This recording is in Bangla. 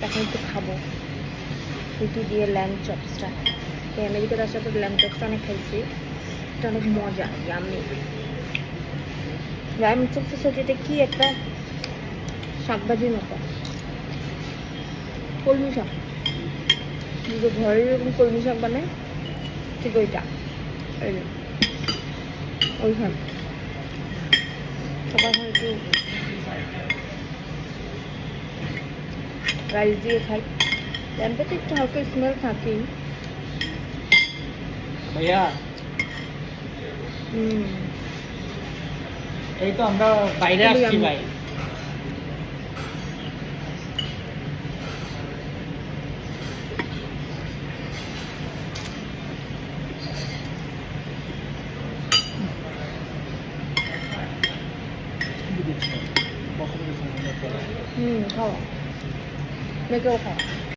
এখন একটু খাবো রুটি দিয়ে ল্যাম্ব চপসটা। আমেরিকাতে আসার পর ল্যাম্ব চপসটা অনেক খাইছি, এটা অনেক মজা, ইয়ামি। ল্যাম্ব চপসের সাথে এটা কি একটা শাকভাজির মতো, কলমি শাক, যে ঘরে যেরকম কলমি শাক বানায় ঠিক ওইটা, এই যে ওই শাক। সবাই এখন একটু রাইস দিয়ে খাই। ল্যাম্পে তো একটু হালকা স্মেল থাকেই। ভাইয়া এই তো আমরা বাইরে আসছি ভাই। খাওয়া মেয়েকেও খাওয়া।